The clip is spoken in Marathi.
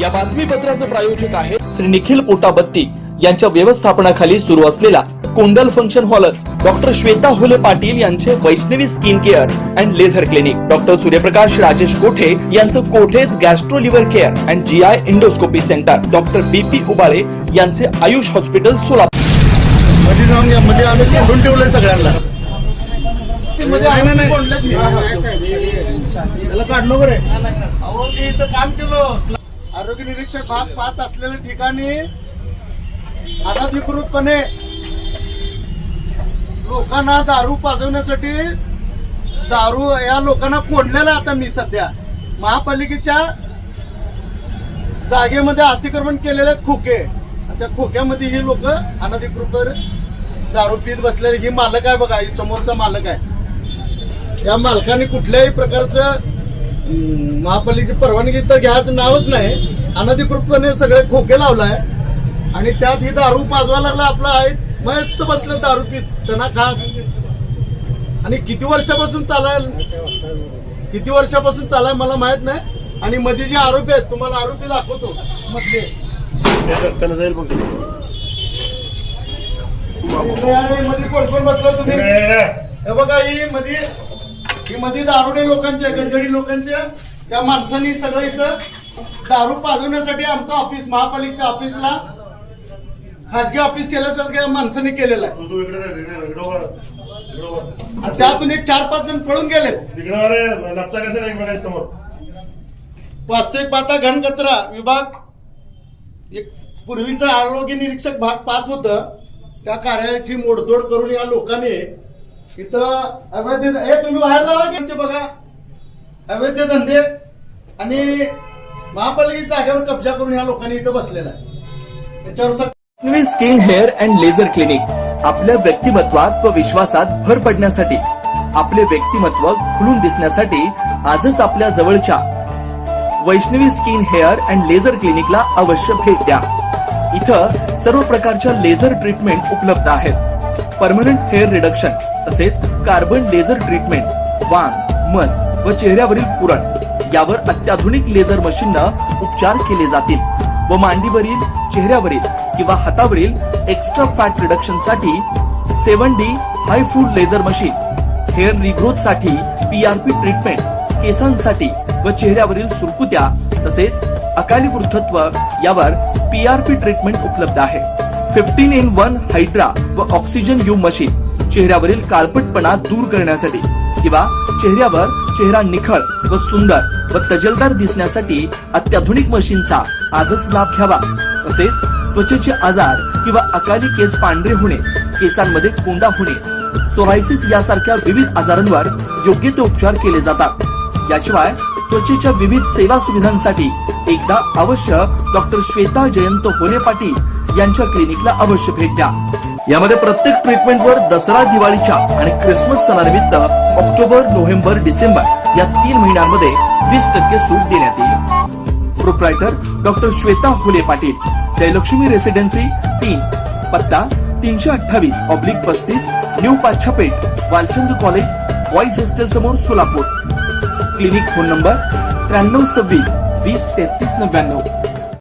या बातमीपत्राचे प्रायोजक आहे श्री निखिल पोटाबत्ती यांच्या व्यवस्थापनाखाली सुरू असलेला कुंडल फंक्शन हॉलच डॉक्टर श्वेता हुले पाटील यांचे Vaishnavi skin care and laser clinic, doctor Suryaprakash Rajesh Kothe यांचं Kothe's gastro liver care and GI endoscopy centre, doctor BP Ubale यांचे आयुष हॉस्पिटल सोलापूर मध्ये आम्ही कोंडून ठेवलंय सगळ्यांना. त्याला काढलो बरे. अहो मी इथं काम केलं. आरोग्य निरीक्षक भाग 5 असलेल्या ठिकाणी अनधिकृतपणे लोकांना दारू पाजवण्यासाठी दारू या लोकांना कोंडलेला. आता मी सध्या महापालिकेच्या जागेमध्ये अतिक्रमण केलेले आहेत खोके. त्या खोक्यामध्ये ही लोक अनधिकृत दारू पीत बसलेले. ही मालक आहे बघा, ही समोरचा मालक आहे. या मालकाने कुठल्याही प्रकारचं महापालिकेची परवानगी तर घ्यायचं नावच नाही. अनधिकृतपणे सगळे खोके लावलाय आणि त्यात ही दारू पाजवायला लागला. आपला आहे मस्त बसले दारू पीत चना खात. आणि किती वर्षापासून चालाय मला माहित नाही. आणि मध्ये जे आरोपी आहेत तुम्हाला आरोपी दाखवतो मधले मध्ये कोण कोण बसला तुम्ही. हे बघा ही मध्ये दारुडे लोकांच्या गंजडी लोकांच्या त्या माणसांनी सगळं इथं दारू पाजवण्यासाठी आमचं ऑफिस महापालिकेच्या ऑफिसला खासगी ऑफिस केल्यासारख्या माणसांनी केलेलं आहे. त्यातून एक 4-5 जण पळून गेलेत. वास्तविक पाहता घन कचरा विभाग एक पूर्वीचा आरोग्य निरीक्षक भाग 5 होतं. त्या कार्यालयाची मोडतोड करून या लोकांनी इथं अवैध तुम्ही बाहेर जावा की बघा अवैध धंदे आणि महापालिकेच्या जागेवर कब्जा करून या लोकांनी इथं बसलेला आहे. Vaishnavi skin hair and laser clinic आपल्या व्यक्तिमत्वात व विश्वासात भर पडण्यासाठी, आपले व्यक्तिमत्व खुलून दिसण्यासाठी आजच आपल्या जवळच्या Vaishnavi skin hair and laser क्लिनिकला अवश्य भेट द्या. इथं सर्व प्रकारच्या लेझर ट्रीटमेंट उपलब्ध आहेत. परमनंट हेअर रिडक्शन तसेच कार्बन लेझर ट्रीटमेंट, वांग, मस व चेहऱ्यावरील पुरण यावर अत्याधुनिक लेझर मशीननं उपचार केले जातील व मांडीवरील, चेहऱ्यावरील किंवा हातावरील एक्स्ट्रा फॅट रिडक्शन साठी 7D high food laser machine, hair regrowth साठी PRP ट्रीटमेंट, केसांसाठी व चेहऱ्यावरील सुरकुत्या तसेच अकाली वृद्धत्व यावर PRP ट्रीटमेंट उपलब्ध आहे. 15-in-1 हायड्रा व ऑक्सिजन यू मशीन चेहऱ्यावरील काळपटपणा दूर करण्यासाठी किंवा चेहऱ्यावर चेहरा निखळ व सुंदर व तजेलदार दिसण्यासाठी अत्याधुनिक मशीनचा आजच लाभ घ्यावा. तसेच त्वचेचे आजार किंवा अकाली केस पांढरे होणे, केसांमध्ये कोंडा होणे, सोरायसिस यासारख्या विविध आजारांवर योग्य ते उपचार केले जातात. याशिवाय त्वचेच्या विविध सेवा सुविधांसाठी एकदा अवश्य डॉक्टर श्वेता जयंत हुले पाटील यांच्या क्लिनिकला अवश्य भेट द्या. यामध्ये प्रत्येक ट्रीटमेंटवर दसरा, दिवाळीच्या आणि क्रिसमस सणानिमित्त ऑक्टोबर, नोव्हेंबर, डिसेंबर या 3 महिन्यांमध्ये 20% सूट देण्यात येईल. Proprietor doctor Shweta Hule Patil, Jayalakshmi residency 3, पत्ता 328/35 new Pachhapeth, Walchand college boys hostel समोर, सोलापूर. Clinic phone number 9326 20 33 99.